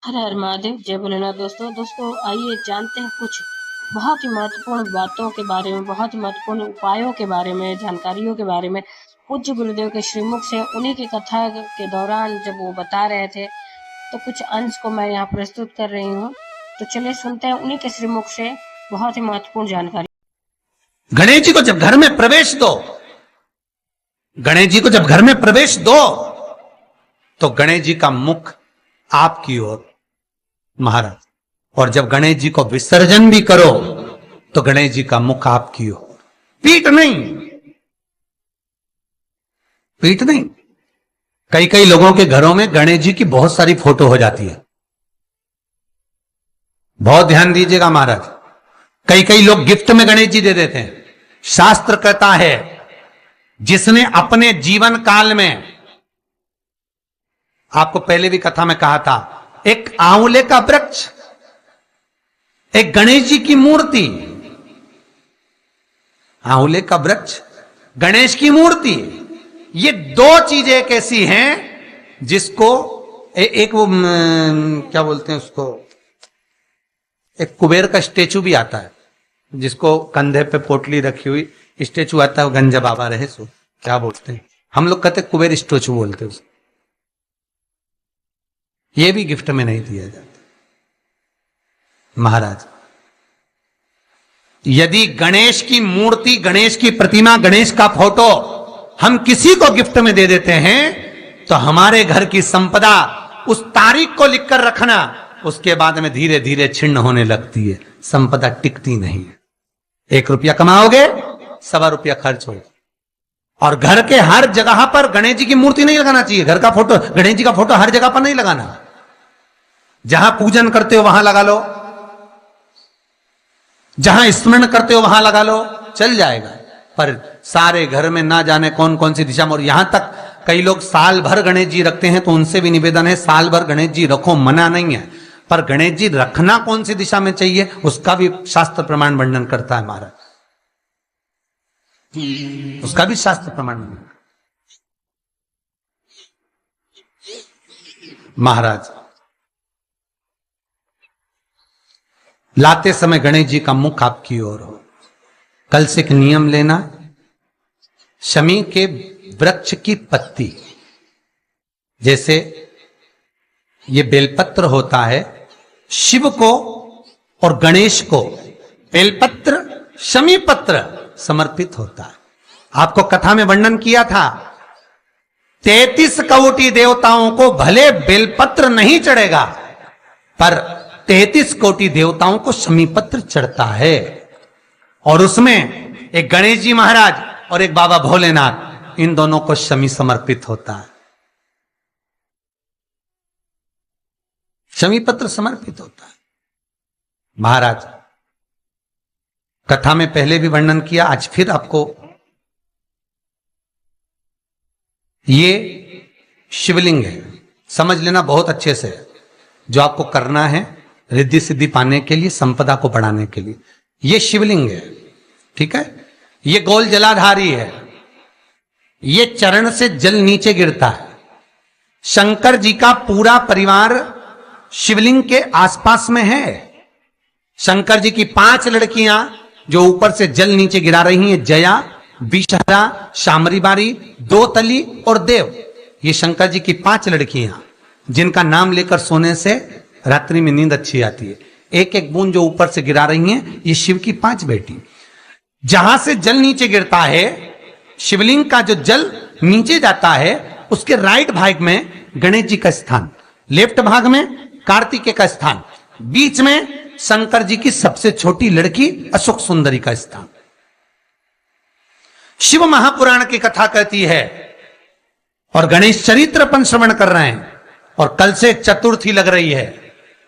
हर हर महादेव, जय भोलेनाथ। दोस्तों आइए जानते हैं कुछ बहुत ही महत्वपूर्ण बातों के बारे में, बहुत ही महत्वपूर्ण उपायों के बारे में, जानकारियों के बारे में। पूज्य गुरुदेव के श्रीमुख से उन्हीं की कथा के दौरान जब वो बता रहे थे तो कुछ अंश को मैं यहाँ प्रस्तुत कर रही हूँ। तो चलिए सुनते हैं उन्हीं के श्रीमुख से बहुत ही महत्वपूर्ण जानकारी। गणेश जी को जब घर में प्रवेश दो, गणेश जी को जब घर में प्रवेश दो तो गणेश जी का मुख आपकी ओर महाराज, और जब गणेश जी को विसर्जन भी करो तो गणेश जी का मुख आपकी ओर, पीठ नहीं, पीठ नहीं। कई कई लोगों के घरों में गणेश जी की बहुत सारी फोटो हो जाती है, बहुत ध्यान दीजिएगा महाराज। कई कई लोग गिफ्ट में गणेश जी दे देते हैं। शास्त्र कहता है जिसने अपने जीवन काल में, आपको पहले भी कथा में कहा था, एक आंवले का वृक्ष, एक गणेश जी की मूर्ति, आंवले का वृक्ष, गणेश की मूर्ति, ये दो चीजें एक ऐसी हैं जिसको एक वो क्या बोलते हैं उसको, एक कुबेर का स्टेचू भी आता है जिसको कंधे पे पोटली रखी हुई स्टेचू आता है, वो गंजा बाबा रहे सो क्या बोलते हैं, हम लोग कहते कुबेर स्टेचू बोलते हैं उसको। ये भी गिफ्ट में नहीं दिया जाता महाराज। यदि गणेश की मूर्ति, गणेश की प्रतिमा, गणेश का फोटो हम किसी को गिफ्ट में दे देते हैं तो हमारे घर की संपदा उस तारीख को लिखकर रखना, उसके बाद में धीरे धीरे छिन्न होने लगती है, संपदा टिकती नहीं है। 1 रुपया कमाओगे, 1.25 रुपया खर्च होगा। और घर के हर जगह पर गणेश जी की मूर्ति नहीं लगाना चाहिए, घर का फोटो, गणेश जी का फोटो हर जगह पर नहीं लगाना। जहां पूजन करते हो वहां लगा लो, जहां स्मरण करते हो वहां लगा लो, चल जाएगा। पर सारे घर में ना जाने कौन कौन सी दिशा में, और यहां तक कई लोग साल भर गणेश जी रखते हैं, तो उनसे भी निवेदन है साल भर गणेश जी रखो, मना नहीं है, पर गणेश जी रखना कौन सी दिशा में चाहिए उसका भी शास्त्र प्रमाण वर्णन करता है महाराज, उसका भी शास्त्र प्रमाण महाराज। लाते समय गणेश जी का मुख आपकी ओर हो। कल से एक नियम लेना, शमी के वृक्ष की पत्ती, जैसे ये बेलपत्र होता है, शिव को और गणेश को बेलपत्र, शमी पत्र समर्पित होता है। आपको कथा में वर्णन किया था 33 कोटि देवताओं को भले बेलपत्र नहीं चढ़ेगा, पर 33 कोटि देवताओं को शमी पत्र चढ़ता है। और उसमें एक गणेश जी महाराज और एक बाबा भोलेनाथ, इन दोनों को शमी समर्पित होता है, शमी पत्र समर्पित होता है महाराज। कथा में पहले भी वर्णन किया, आज फिर आपको, ये शिवलिंग है, समझ लेना बहुत अच्छे से। जो आपको करना है रिद्धि सिद्धि पाने के लिए, संपदा को बढ़ाने के लिए, ये शिवलिंग है, ठीक है। ये गोल जलाधारी है, ये चरण से जल नीचे गिरता है। शंकर जी का पूरा परिवार शिवलिंग के आसपास में है। शंकर जी की 5 लड़कियां जो ऊपर से जल नीचे गिरा रही हैं, जया, विषहरा, शामरीबारी, दोतली और देव, ये शंकर जी की 5 लड़कियां जिनका नाम लेकर सोने से रात्रि में नींद अच्छी आती है। एक एक बूंद जो ऊपर से गिरा रही हैं, ये शिव की 5 बेटी। जहां से जल नीचे गिरता है, शिवलिंग का जो जल नीचे जाता है, उसके राइट भाग में गणेश जी का स्थान, लेफ्ट भाग में कार्तिकेय का स्थान, बीच में शंकर जी की सबसे छोटी लड़की अशोक सुंदरी का स्थान। शिव महापुराण की कथा कहती है, और गणेश चरित्र अपन श्रवण कर रहे हैं, और कल से चतुर्थी लग रही है।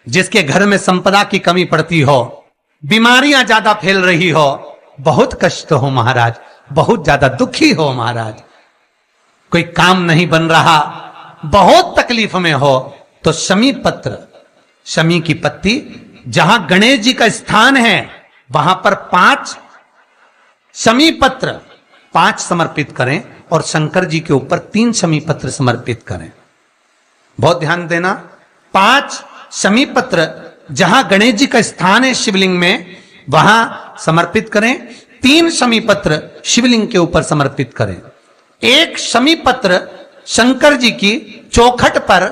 जिसके घर में संपदा की कमी पड़ती हो, बीमारियां ज्यादा फैल रही हो, बहुत कष्ट हो महाराज, बहुत ज्यादा दुखी हो महाराज, कोई काम नहीं बन रहा, बहुत तकलीफ में हो, तो शमी पत्र, शमी की पत्ती, जहां गणेश जी का स्थान है वहां पर 5 शमी पत्र 5 समर्पित करें, और शंकर जी के ऊपर 3 शमी पत्र समर्पित करें। बहुत ध्यान देना, 5 शमी पत्र जहां गणेश जी का स्थान है शिवलिंग में, वहां समर्पित करें। 3 शमी पत्र शिवलिंग के ऊपर समर्पित करें। एक शमी पत्र शंकर जी की चौखट पर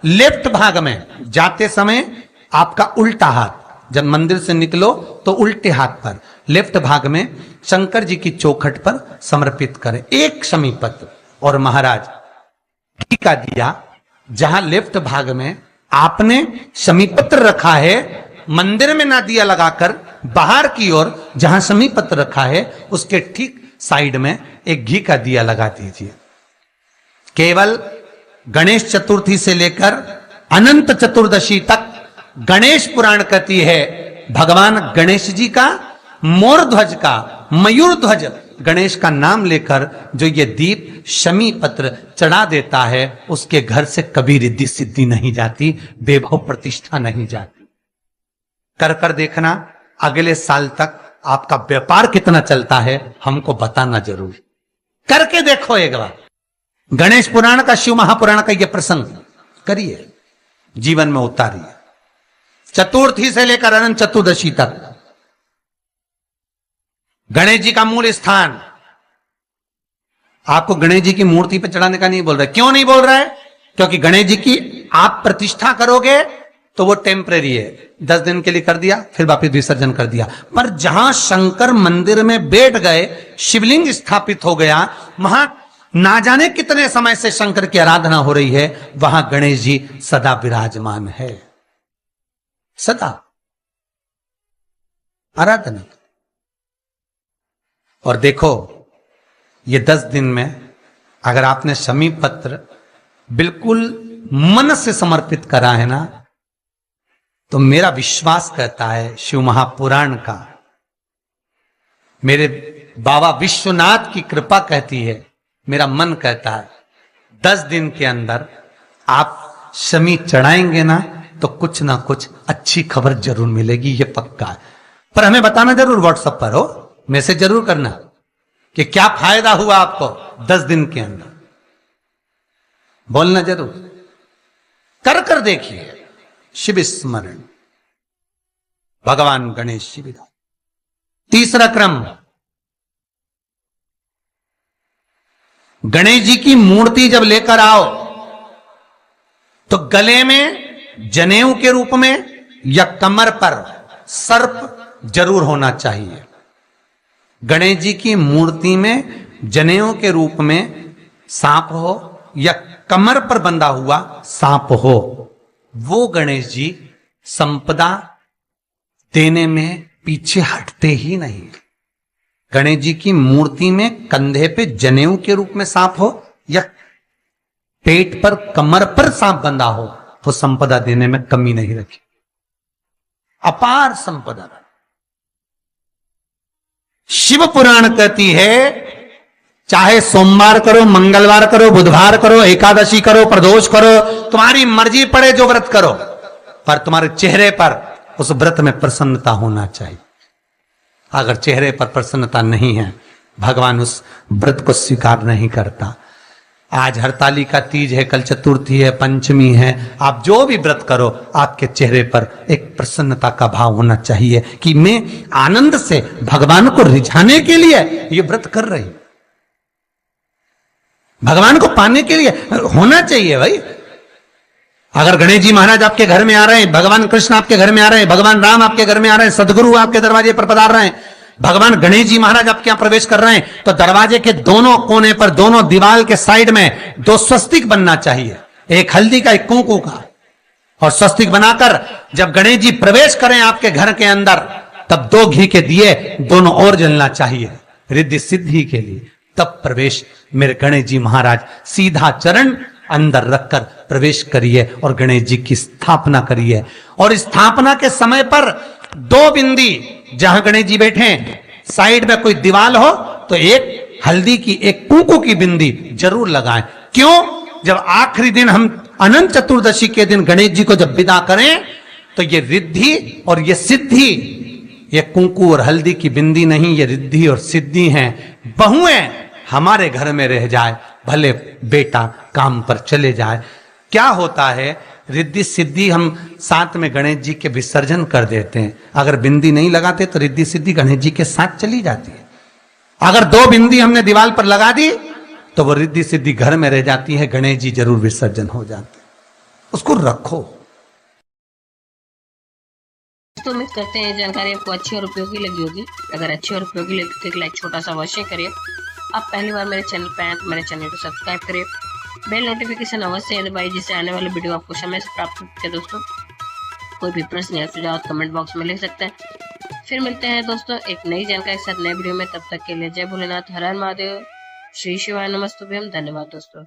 लेफ्ट भाग में, जाते समय आपका उल्टा हाथ, जब मंदिर से निकलो तो उल्टे हाथ पर लेफ्ट भाग में शंकर जी की चौखट पर समर्पित करें एक शमी पत्र। और महाराज घी का दिया जहां लेफ्ट भाग में आपने शमी पत्र रखा है, मंदिर में ना दिया लगाकर बाहर की ओर जहां शमी पत्र रखा है उसके ठीक साइड में एक घी का दिया लगा दीजिए। केवल गणेश चतुर्थी से लेकर अनंत चतुर्दशी तक गणेश पुराण कहती है भगवान गणेश जी का, मोर ध्वज का, मयूर ध्वज गणेश का नाम लेकर जो ये दीप शमी पत्र चढ़ा देता है उसके घर से कभी रिद्धि सिद्धि नहीं जाती, वैभव प्रतिष्ठा नहीं जाती। कर कर देखना अगले साल तक आपका व्यापार कितना चलता है, हमको बताना जरूर। करके देखो एक बार। गणेश पुराण का, शिव महापुराण का यह प्रसंग करिए, जीवन में उतारिए। चतुर्थी से लेकर अनंत चतुर्दशी तक गणेश जी का मूल स्थान। आपको गणेश जी की मूर्ति पर चढ़ाने का नहीं बोल रहा। क्यों नहीं बोल रहा है? क्योंकि गणेश जी की आप प्रतिष्ठा करोगे तो वो टेम्परेरी है, 10 दिन के लिए कर दिया फिर वापस विसर्जन कर दिया। पर जहां शंकर मंदिर में बैठ गए, शिवलिंग स्थापित हो गया, वहां ना जाने कितने समय से शंकर की आराधना हो रही है, वहां गणेश जी सदा विराजमान है, सदा आराधना। और देखो ये 10 दिन में अगर आपने शमी पत्र बिल्कुल मन से समर्पित करा है ना, तो मेरा विश्वास कहता है शिव महापुराण का, मेरे बाबा विश्वनाथ की कृपा कहती है, मेरा मन कहता है 10 दिन के अंदर आप शमी चढ़ाएंगे ना तो कुछ ना कुछ अच्छी खबर जरूर मिलेगी, ये पक्का है। पर हमें बताना जरूर, व्हाट्सएप पर हो, मैसेज जरूर करना कि क्या फायदा हुआ आपको 10 दिन के अंदर, बोलना जरूर। कर कर देखिए। शिव स्मरण, भगवान गणेश शिविदा। तीसरा क्रम, गणेश जी की मूर्ति जब लेकर आओ तो गले में जनेऊ के रूप में या कमर पर सर्प जरूर होना चाहिए। गणेश जी की मूर्ति में जनेऊ के रूप में सांप हो या कमर पर बंधा हुआ सांप हो, वो गणेश जी संपदा देने में पीछे हटते ही नहीं। गणेश जी की मूर्ति में कंधे पे जनेऊ के रूप में सांप हो या पेट पर, कमर पर सांप बंधा हो, वो संपदा देने में कमी नहीं रखी, अपार संपदा। शिव पुराण कहती है चाहे सोमवार करो, मंगलवार करो, बुधवार करो, एकादशी करो, प्रदोष करो, तुम्हारी मर्जी पड़े जो व्रत करो, पर तुम्हारे चेहरे पर उस व्रत में प्रसन्नता होना चाहिए। अगर चेहरे पर प्रसन्नता नहीं है, भगवान उस व्रत को स्वीकार नहीं करता। आज हरतालिका तीज है, कल चतुर्थी है, पंचमी है, आप जो भी व्रत करो आपके चेहरे पर एक प्रसन्नता का भाव होना चाहिए कि मैं आनंद से भगवान को रिझाने के लिए ये व्रत कर रही, भगवान को पाने के लिए होना चाहिए भाई। अगर गणेश जी महाराज आपके घर में आ रहे हैं, भगवान कृष्ण आपके घर में आ रहे हैं, भगवान राम आपके घर में आ रहे हैं, सदगुरु आपके दरवाजे पर पधार रहे हैं, भगवान गणेश जी महाराज आपके यहां प्रवेश कर रहे हैं, तो दरवाजे के दोनों कोने पर, दोनों दीवार के साइड में 2 स्वस्तिक बनना चाहिए, एक हल्दी का, एक कुंकू का। और स्वस्तिक बनाकर जब गणेश जी प्रवेश करें आपके घर के अंदर, तब 2 घी के दिए दोनों ओर जलना चाहिए रिद्धि सिद्धि के लिए। तब प्रवेश मेरे गणेश जी महाराज, सीधा चरण अंदर रखकर प्रवेश करिए और गणेश जी की स्थापना करिए। और स्थापना के समय पर 2 बिंदी, जहां गणेश जी बैठे साइड में कोई दीवार हो तो एक हल्दी की, एक कुंकू की बिंदी जरूर लगाएं। क्यों? जब आखिरी दिन हम अनंत चतुर्दशी के दिन गणेश जी को जब विदा करें तो ये रिद्धि और ये सिद्धि, ये कुंकू और हल्दी की बिंदी नहीं, ये रिद्धि और सिद्धि हैं। बहुएं हमारे घर में रह जाए, भले बेटा काम पर चले जाए। क्या होता है, रिद्धि सिद्धि हम साथ में गणेश जी के विसर्जन कर देते हैं। अगर बिंदी नहीं लगाते तो रिद्धि सिद्धि गणेश जी के साथ चली जाती है। अगर 2 बिंदी हमने दीवार पर लगा दी तो वो रिद्धि सिद्धि घर में रह जाती है, गणेश जी जरूर विसर्जन हो जाते हैं। उसको रखो। दोस्तों उम्मीद करते हैं जानकारी आपको अच्छी और उपयोगी लगी होगी। अगर अच्छी और उपयोगी लगी तो एक लाइक छोटा सा अवश्य करिए। आप पहली बार मेरे चैनल पे आए तो मेरे चैनल को सब्सक्राइब करिए, बेल नोटिफिकेशन अवश्य दबाइए जिससे आने वाले वीडियो आपको समय से प्राप्त होते हैं। दोस्तों कोई भी प्रश्न या सुझाव कमेंट बॉक्स में लिख सकते हैं। फिर मिलते हैं दोस्तों एक नई जानकारी के साथ नए वीडियो में। तब तक के लिए जय भोलेनाथ, हर हर महादेव, श्री शिवाय नमस्तुभ्यम। धन्यवाद दोस्तों।